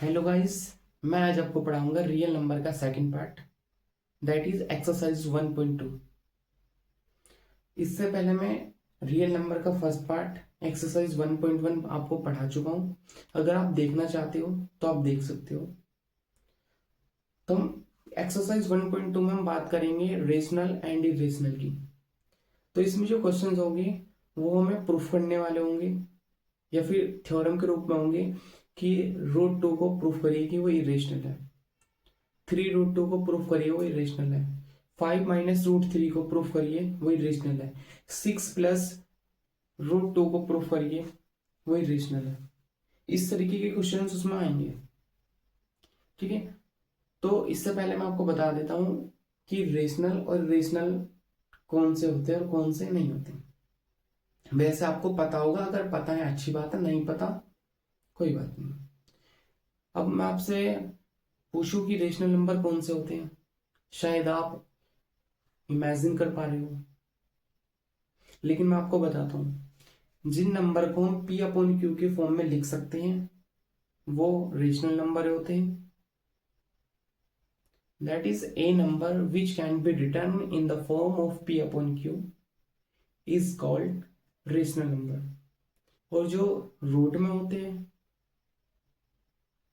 Hello guys, मैं आज आपको पढ़ाऊंगा रियल नंबर का second part, that is exercise 1.2। इससे पहले मैं रियल नंबर का फर्स्ट पार्ट एक्सरसाइज 1.1 आपको पढ़ा चुका हूं। अगर आप देखना चाहते हो तो आप देख सकते हो। तो एक्सरसाइज 1.2 में हम बात करेंगे रेशनल एंड इरेशनल की। तो इसमें जो क्वेश्चंस होंगे वो हमें प्रूफ करने वाले होंगे या फिर थ्योरम के रूप में होंगे कि रूट टू को प्रूफ करिए कि वो इरेशनल है, 3√2 को प्रूफ करिए वो इरेशनल है, 5 - √3 को प्रूफ करिए वो इरेशनल है, 6 + √2 को प्रूफ करिए वो इरेशनल है। इस तरीके के क्वेश्चन उसमें आएंगे। ठीक है, तो इससे पहले मैं आपको बता देता हूं कि रेशनल और इरेशनल कौन से होते हैं और कौन से नहीं होते। वैसे आपको पता होगा, अगर पता है अच्छी बात है, नहीं पता कोई बात नहीं। अब मैं आपसे पूछूं कि रेशनल नंबर कौन से होते हैं, शायद आप इमेजिन कर पा रहे हो, लेकिन मैं आपको बताता हूं। जिन नंबर को हम P/Q के फॉर्म में लिख सकते हैं वो रेशनल नंबर होते हैं। That is a number which can be return in the form of P/Q is called rational number. और जो रूट में होते हैं,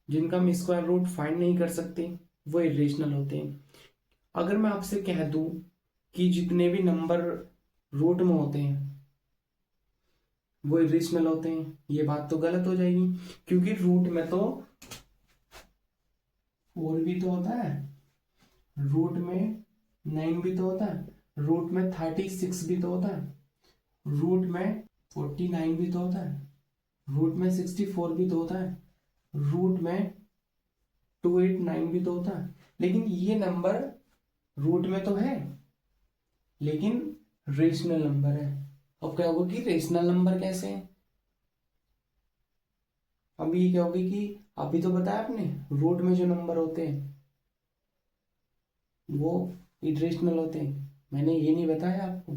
जिनका हम स्क्वायर रूट फाइंड नहीं कर सकते, वो इरेशनल होते हैं। अगर मैं आपसे कह दूं कि जितने भी नंबर रूट में होते हैं वो इरेशनल होते हैं, ये बात तो गलत हो जाएगी, क्योंकि रूट में तो फोर भी तो होता है, रूट में 9 भी तो होता है, रूट में 36 भी तो होता है, रूट में 49 भी तो होता है, रूट में 64 भी तो होता है, रूट में 289 भी तो होता है। लेकिन ये नंबर रूट में तो है लेकिन रेशनल नंबर है। अब क्या होगा कि रेशनल नंबर कैसे है। अब ये क्या होगा कि अभी तो बताया आपने, रूट में जो नंबर होते हैं वो इरेशनल होते हैं। मैंने ये नहीं बताया आपको,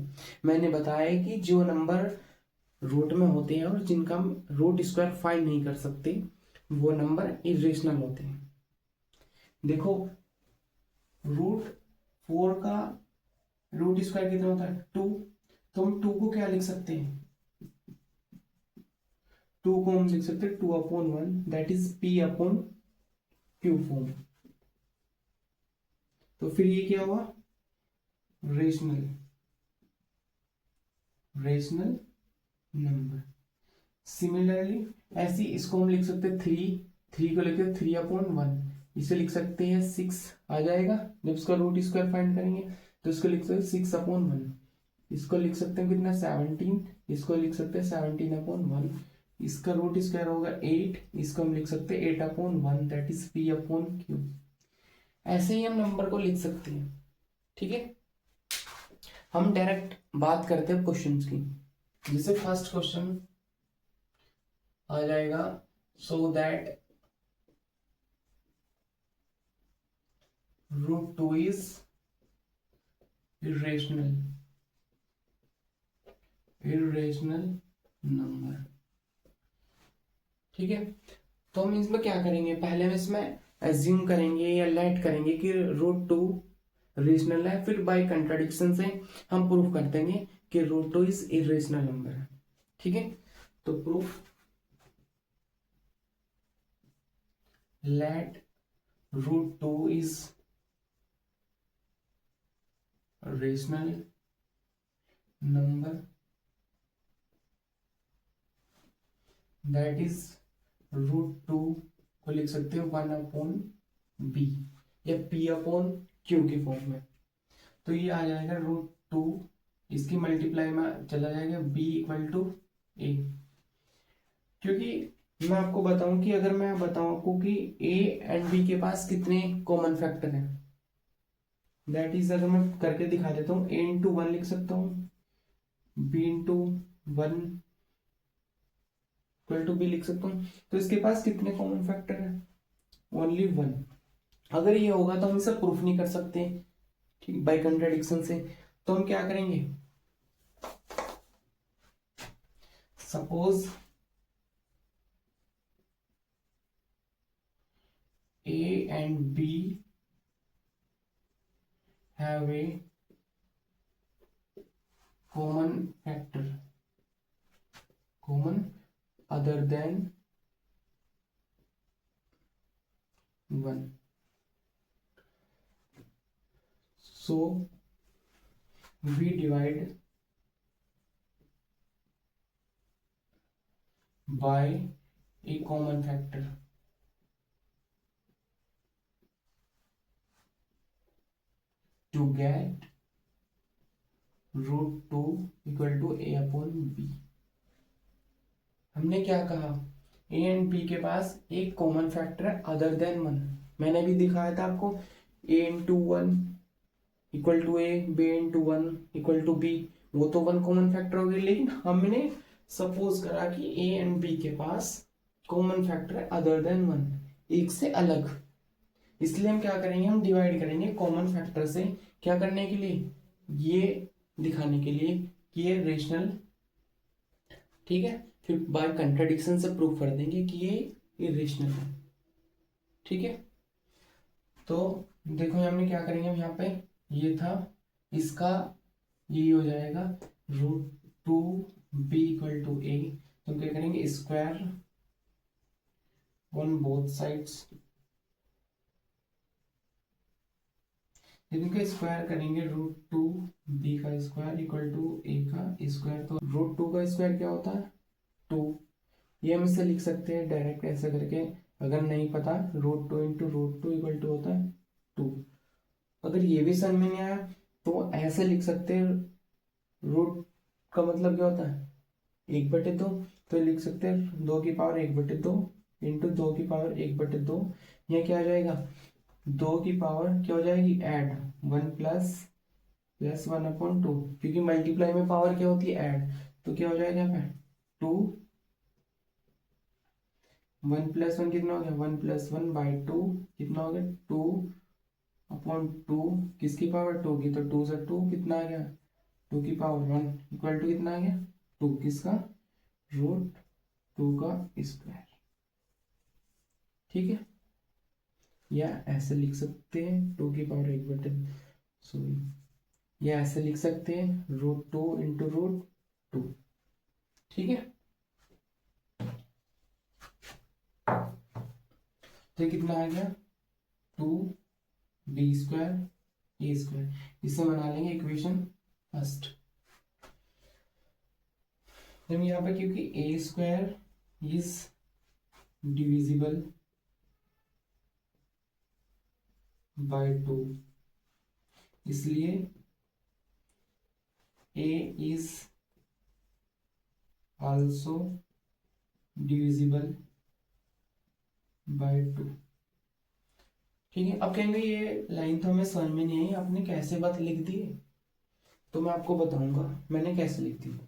मैंने बताया कि जो नंबर रूट में होते हैं और जिनका हम रूट स्क्वायर फाइंड नहीं कर सकते वो नंबर इरेशनल होते हैं। देखो, √4 का रूट स्क्वायर कितना होता है, 2। तो हम 2 को क्या लिख सकते हैं, 2 को हम लिख सकते हैं 2/1, दैट इज P/Q फॉर्म। तो फिर ये क्या हुआ, रेशनल रेशनल नंबर। सिमिलरली ऐसी इसको हम लिख सकते हैं 3 को लिखते 3/1, इसे लिख सकते हैं 6 आ जाएगा जब इसका रूट स्क्वायर फाइंड करेंगे। तो इसको लिख सकते हैं 6/1, इसको लिख सकते हैं कितना 17, इसको लिख सकते हैं 17/1, इसका रूट स्क्वायर होगा 8, इसको हम लिख सकते हैं 8/1, दैट इज P/Q। ऐसे ही हम नंबर को लिख सकते हैं। ठीक है, हम डायरेक्ट बात करते हैं क्वेश्चंस की। जैसे फर्स्ट क्वेश्चन आ जाएगा, so that √2 is irrational number. ठीक है, तो हम इसमें क्या करेंगे, पहले हम इसमें एज्यूम करेंगे या लेट करेंगे कि √2 रेशनल है, फिर बाय कंट्राडिक्शन से हम प्रूफ कर देंगे कि √2 इज इरेशनल नंबर है। ठीक है, तो proof, let √2 is rational number, that is √2 को लिख सकते हो 1/b या P/Q के फॉर्म में। तो ये आ जाएगा √2, इसकी मल्टीप्लाई में चला जाएगा B = A। क्योंकि मैं आपको बताऊं कि अगर मैं बताऊं आपको कि A एंड B के पास कितने कॉमन फैक्टर हैं, दैट इज अगर मैं करके दिखा देता हूँ, A × 1 लिख सकता हूँ, B × 1 = B लिख सकता हूँ। तो इसके पास कितने कॉमन फैक्टर है, ओनली 1। अगर ये होगा तो हम इसे प्रूफ नहीं कर सकते, ठीक, बाय कंट्राडिक्शन से। तो हम क्या करेंगे, suppose A and B have a common factor common other than 1. So we divide by a common factor to get √2 equal to a upon b. हमने क्या कहा, a एंड b के पास एक कॉमन फैक्टर है अदर देन 1. मैंने भी दिखाया था आपको a into 1 equal to a, b into 1 equal to b. वो तो 1 कॉमन फैक्टर हो गई, लेकिन हमने सपोज करा कि a एंड b के पास कॉमन फैक्टर है अदर देन 1, एक से अलग. इसलिए हम क्या करेंगे, हम डिवाइड करेंगे कॉमन फैक्टर से. क्या करने के लिए, ये दिखाने के लिए कि ये रेशनल. ठीक है, फिर बाय कंट्राडिक्शन से प्रूफ कर देंगे कि ये इरेशनल है. ठीक है, तो देखो हमने क्या करेंगे, हम यहाँ पे ये था, इसका ये हो जाएगा √2b इक्वल टू a. तो क्या करेंगे, स्क्वायर ऑन बोथ साइड्स. इनका स्क्वायर करेंगे, √2b का स्क्वायर इक्वल टू a का स्क्वायर. तो √2 का स्क्वायर क्या होता है, 2. ये हम इसे लिख सकते हैं डायरेक्ट ऐसे करके. अगर नहीं पता, √2 इंटू √2 इक्वल टू होता है 2. अगर ये भी समझ में नहीं आया तो ऐसे लिख सकते हैं, रूट का मतलब क्या होता है 1/2. तो लिख सकते हैं 2 की पावर 1/2 इंटू 2 की पावर 1/2. यह क्या आ जाएगा, 2 की पावर क्या हो जाएगी, ऐड 1 प्लस 1/2. क्योंकि मल्टीप्लाई में पावर क्या होती है, ऐड. तो क्या हो जाएगा यहाँ पे 2. 1 प्लस 1 कितना हो गया, 1 प्लस 1/2 कितना हो गया, 2/2. किसकी पावर 2 की, तो 2 से 2 कितना आ गया, 2 की पावर 1 इक्वल टू कितना आ गया 2. किसका, √2 का स्क्वायर. ठीक है, या ऐसे लिख सकते हैं 2 की पावर 1/2, सॉरी, या ऐसे लिख सकते हैं √2 इंटू √2. ठीक है, तो कितना आ गया 2b स्क्वायर a स्क्वायर. इससे बना लेंगे इक्वेशन फर्स्ट. हम यहाँ पे क्योंकि a square is divisible by 2, इसलिए a is also divisible by 2. ठीक है, अब कहेंगे ये लाइन तो हमें समझ में नहीं आई, आपने कैसे बात लिख दी है. तो मैं आपको बताऊंगा मैंने कैसे लिख दी.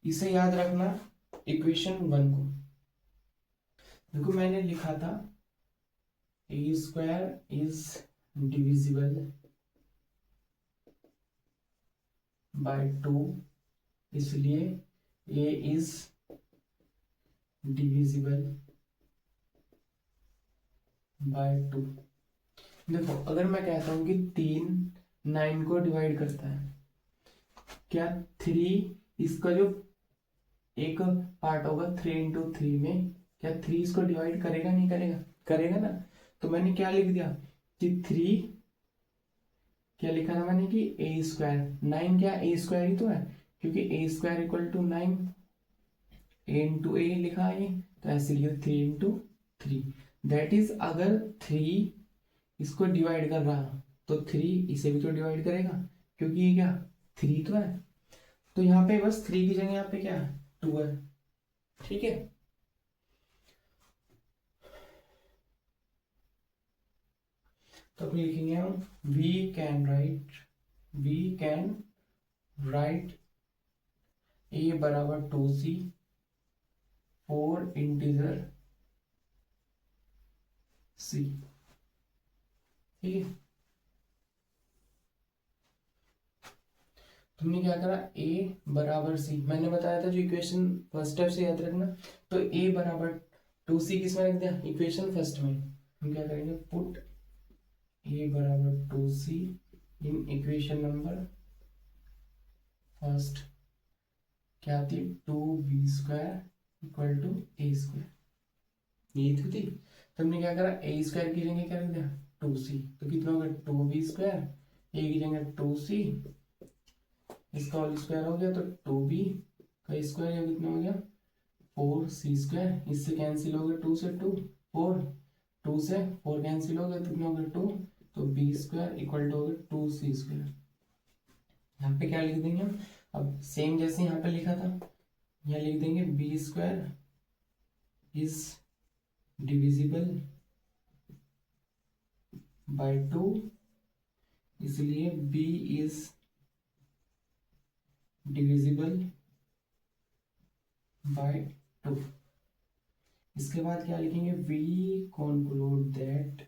इसे याद रखना, इक्वेशन 1 को देखो, मैंने लिखा था a square is divisible by 2, इसलिए a इज डिविजिबल बाय 2. देखो, अगर मैं कहता हूं कि 3 9 को डिवाइड करता है, क्या 3 इसका जो एक पार्ट होगा 3 इंटू 3 में, क्या 3 इसको डिवाइड करेगा, नहीं करेगा, करेगा ना. तो मैंने क्या लिख दिया कि 3 क्या लिखा था मैंने कि a स्क्वायर, 9 क्या a स्क्वायर ही तो है, क्योंकि a square equal to 9, a into a लिखा है. तो ऐसे लिखा 3 इंटू 3. दैट इज अगर 3 इसको डिवाइड कर रहा तो 3 इसे भी तो डिवाइड करेगा, क्योंकि ये क्या 3 तो है. तो यहाँ पे बस 3 की जगह यहाँ पे क्या है 2 है. ठीक है, तो अब लिखेंगे हम वी कैन राइट a बराबर 2c 4 इंटीजर c. ठीक है, तुमने क्या करा, a बराबर c. मैंने बताया था जो इक्वेशन फर्स्ट स्टेप से याद रखना. तो a बराबर 2c किस में रख दिया, इक्वेशन फर्स्ट में। हम क्या करेंगे, पुट a बराबर 2c in equation number first. क्या थी, 2b² इक्वल टू a², यही तो थी। तो हमने क्या करा, a² की जगह क्या रख दिया 2c, तो कितना होगा 2b², a की जगह 2c, इसका होल स्क्वायर हो गया तो 2b का स्क्वायर, या कितना हो गया 4c²। इससे कैंसिल हो गया 2 से 2 4, 2 से 4 कैंसिल हो गया तो कितना हो गया 2, तो b² इक्वल टू हो गया 2c²। यहाँ पे क्या लिख देंगे हम, अब सेम जैसे यहाँ पे लिखा था, यहाँ लिख देंगे b² इज डिविजिबल बाय 2, इसलिए b इज डिविजिबल बाय 2। इसके बाद क्या लिखेंगे, वी कंक्लूड दैट,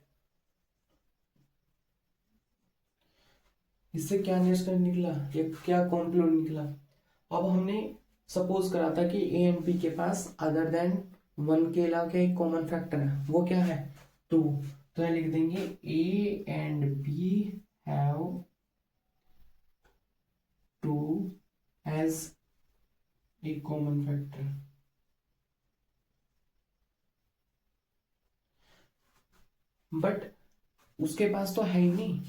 इससे क्या निष्कर्ष निकला, या क्या कंक्लूड निकला। अब हमने सपोज करा था कि ए एंड बी के पास अदर देन 1 के अलावा क्या एक कॉमन फैक्टर है, वो क्या है 2। तो यहाँ लिख देंगे a and b have 2 as a common factor. But उसके पास तो है ही नहीं,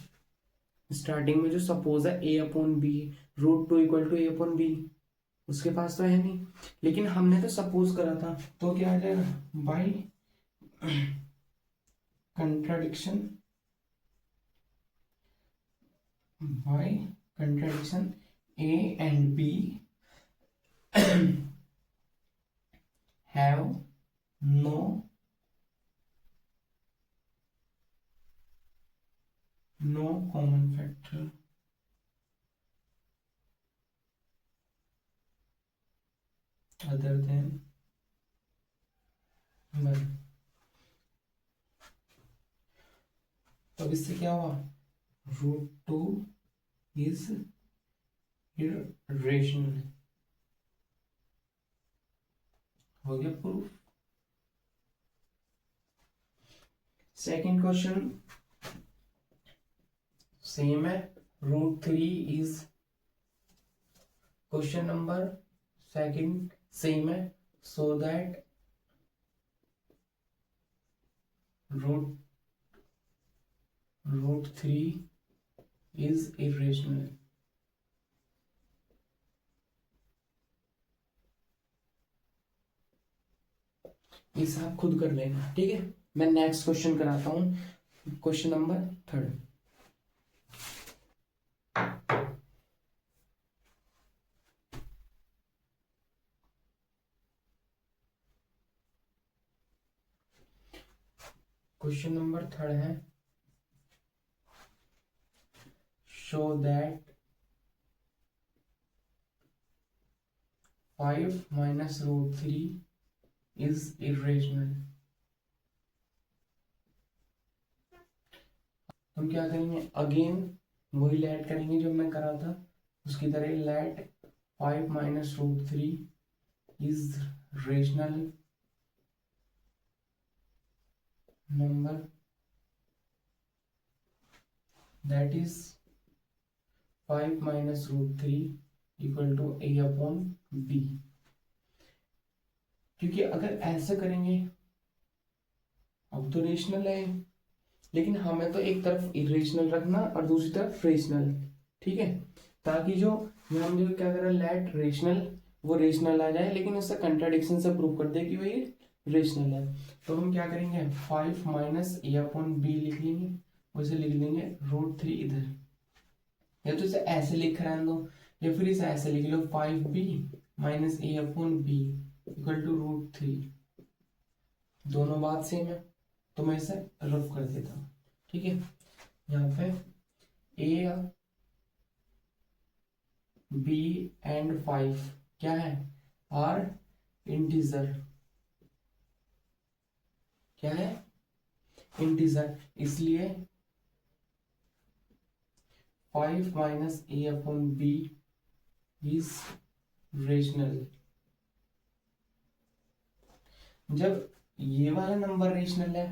स्टार्टिंग में जो सपोज है a/b √2 इक्वल टू a/b, उसके पास तो है नहीं। लेकिन हमने तो सपोज करा था, तो क्या आ जाएगा, by contradiction, by contradiction a and b have no common factor other than 1। तो इससे क्या हुआ, √2 इज irrational, हो गया प्रूफ। सेकंड क्वेश्चन सेम है, √3 is, question number second same है, सो दैट √3 इज irrational। इसे आप खुद कर लेना, ठीक है। मैं नेक्स्ट क्वेश्चन कराता हूं, question number third. Question number third है, show that 5 minus √3 is irrational। हम क्या करेंगे, अगेन वही लेट करेंगे जो मैं करा था उसकी तरह, let 5 minus √3 is rational number that is 5 minus √3 equal to a/b। क्योंकि अगर ऐसे करेंगे, अब तो रेशनल है, लेकिन हमें तो एक तरफ इरेशनल रखना और दूसरी तरफ रेशनल, ठीक है, ताकि जो हम जो क्या करें, लेट रेशनल वो रेशनल आ जाए, लेकिन उससे कंट्राडिक्शन से प्रूव कर दे कि वही रेशनल है। तो हम क्या करेंगे, 5 माइनस a/b लिख लेंगे, उसे लिख लेंगे √3 इधर, या तो इसे ऐसे लिख रहने दो, या फिर इसे ऐसे लिख लो 5b minus a/b equal to √3, दोनों बात सेम है, तो मैं इसे रफ कर देता हूँ, ठीक है। यहाँ पे a b एंड 5 क्या है, आर इंटीजर, क्या है इंटीजर, इसलिए 5 माइनस a/b इज रेशनल। जब ये वाला नंबर रेशनल है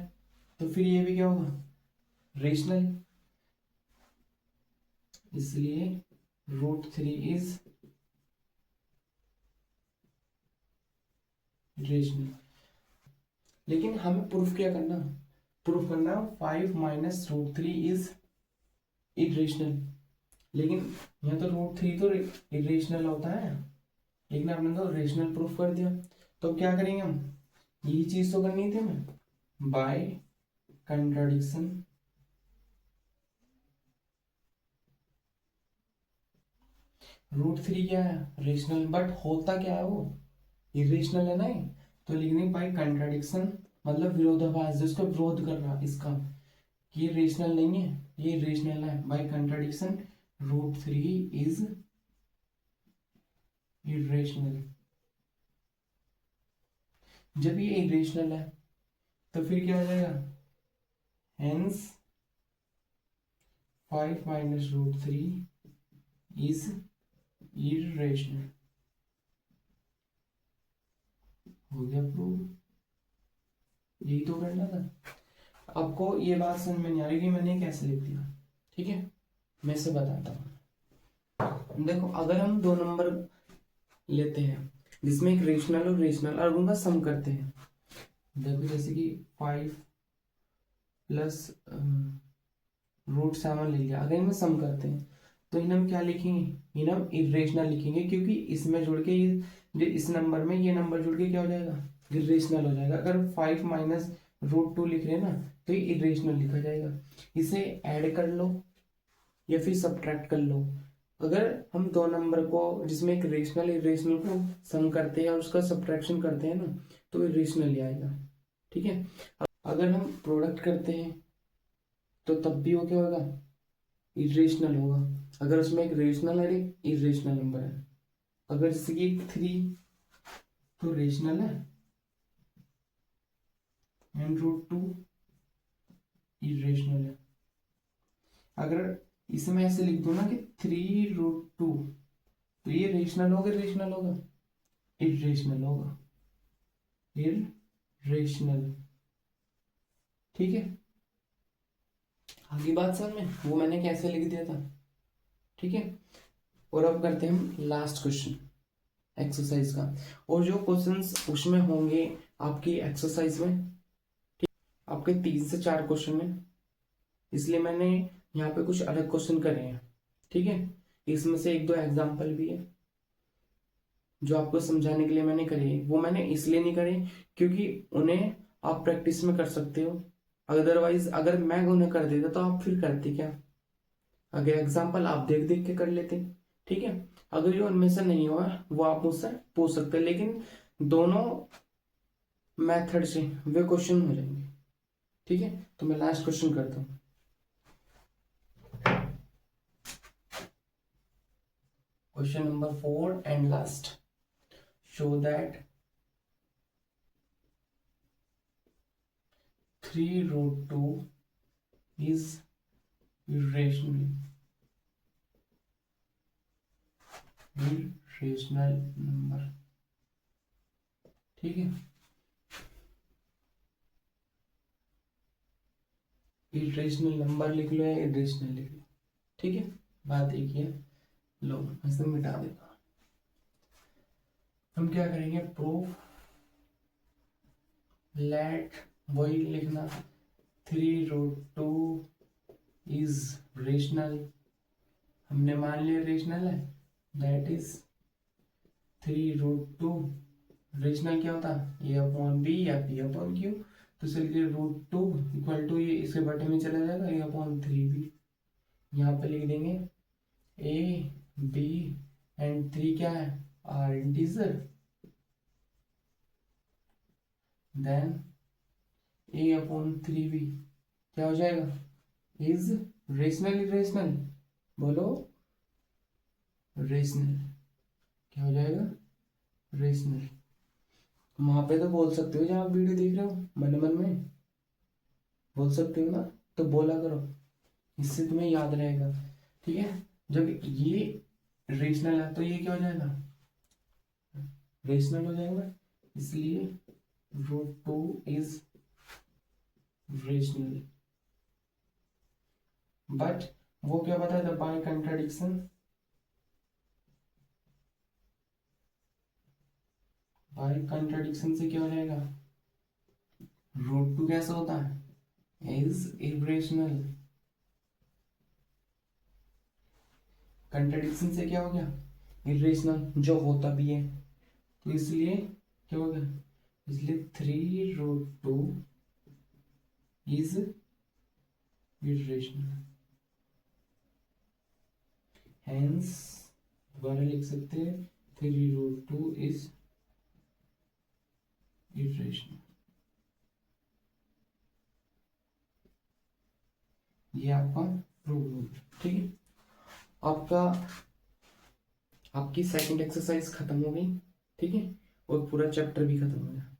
तो फिर ये भी क्या होगा, रेशनल। इसलिए √3 इज रेशनल। लेकिन हमें प्रूफ क्या करना, प्रूफ करना 5 माइनस √3 इज इरेशनल। लेकिन यहाँ तो √3 तो इरेशनल होता है, लेकिन आपने तो रेशनल प्रूफ कर दिया। तो क्या करेंगे हम, यही चीज तो करनी थी हमें, बाय कंट्राडिक्शन √3 क्या है, रेशनल, बट होता क्या है वो, इरेशनल है ना ये। तो लिखने बाय कंट्राडिक्शन मतलब विरोधाभास, जिसको विरोध कर रहा इसका, ये रेशनल नहीं है, ये रेशनल है। By contradiction √3 is irrational. जब ये इरेशनल है तो फिर क्या हो जाएगा, हेंस 5 माइनस √3 इज इरेशनल। हो गया प्रूव, यही तो करना था। आपको ये बात समझ में नहीं आ रही कि मैंने कैसे लिख दिया, ठीक है, मैं से बताता हूँ। देखो अगर हम दो नंबर लेते हैं जिसमें एक रेशनल और रेशनल और उनका सम करते हैं, देखो जैसे कि 5 प्लस √7 ले लिया, अगर इनमें सम करते हैं तो इन्हें हम क्या लिखेंगे, इन्हें हम इरेशनल लिखेंगे, क्योंकि इसमें जुड़ के ये इस नंबर में ये नंबर जुड़ के क्या हो जाएगा, इरेशनल हो जाएगा। अगर 5 माइनस √2 लिख रहे हैं ना तो ये इरेशनल लिखा जाएगा। इसे ऐड कर लो या फिर सब्ट्रैक्ट कर लो। अगर हम दो नंबर को जिसमें एक रेशनल इरेशनल को सम करते हैं और उसका सब्ट्रैक्शन करते हैं ना तो इरेशनल ही आएगा, ठीक है। अगर हम प्रोडक्ट करते हैं तो तब भी वो क्या होगा, इरेशनल होगा। अगर उसमें एक रेशनल और एक इरेशनल नंबर है, अगर जैसे कि 3 तो रेशनल है एंड √2 इरेशनल है। अगर इसमें ऐसे लिख दो ना कि 3√2 तो ये रेशनल होगा, रेशनल होगा, इरेशनल होगा, इरेशनल, ठीक है। आगे बात समझ में, वो मैंने कैसे लिख दिया था, ठीक है। और अब करते हैं हम लास्ट क्वेश्चन एक्सरसाइज का, और जो क्वेश्चंस उसमें होंगे आपकी एक्सरसाइज में, ठीक, आपके 3 से 4 क्वेश्चन में, इसलिए मैंने यहाँ पे कुछ अलग क्वेश्चन करे हैं, ठीक है। इसमें से 1-2 एग्जाम्पल भी है जो आपको समझाने के लिए मैंने करे हैं। वो मैंने इसलिए नहीं करे क्योंकि उन्हें आप प्रैक्टिस में कर सकते हो, अदरवाइज अगर मैं उन्हें कर देता तो आप फिर करते क्या, अगर एग्जाम्पल आप देख देख के कर लेते, ठीक है। अगर ये उनमें से नहीं हुआ वो आप मुझसे पूछ सकते हैं, लेकिन दोनों मेथड से वे क्वेश्चन हो जाएंगे, ठीक है। तो मैं लास्ट क्वेश्चन करता हूँ। Question number 4 and last, show that 3√2 is irrational number, ठीक है। इरेशनल नंबर लिख लो या इरेशनल लिख लो, ठीक है, बात एक ही है। लो इसे मिटा देता हूं। हम क्या करेंगे, प्रूफ लेट, वही लिखना 3√2 इज रेशनल, हमने मान लिया रेशनल है, दैट इज 3√2, रेशनल क्या होता है A/B या P/Q, तो चलिए √2 इक्वल टू, ये इसके बटे में चला जाएगा A/3B, यहाँ पे लिख देंगे A, B एंड 3 क्या है, आर इंटीजर, देन A/3B क्या हो जाएगा, इज रेशनल इरेशनल, बोलो रेशनल, क्या हो जाएगा, रेशनल। वहां पे तो बोल सकते हो जब आप वीडियो देख रहे हो, मन मन में बोल सकते हो ना, तो बोला करो, इससे तुम्हें याद रहेगा, ठीक है। जब ये रेशनल है तो ये क्या हो जाएगा, रेशनल हो जाएगा, इसलिए रूट 2 इज रेशनल, बट वो क्या बताया था बाय कंट्राडिक्शन, बाय कंट्राडिक्शन से क्या हो जाएगा, रूट 2 कैसा होता है, इज इरेशनल, कंट्राडिक्शन से क्या हो गया, इरेशनल जो होता भी है, तो इसलिए क्या हो गया, इसलिए 3√2 इज इरेशनल, हेंस दोबारा लिख सकते हैं 3√2 इज इरेशनल। ये आपका प्रूव हो गया, ठीक है। आपका आपकी सेकंड एक्सरसाइज खत्म हो गई, ठीक है, और पूरा चैप्टर भी खत्म हो गया।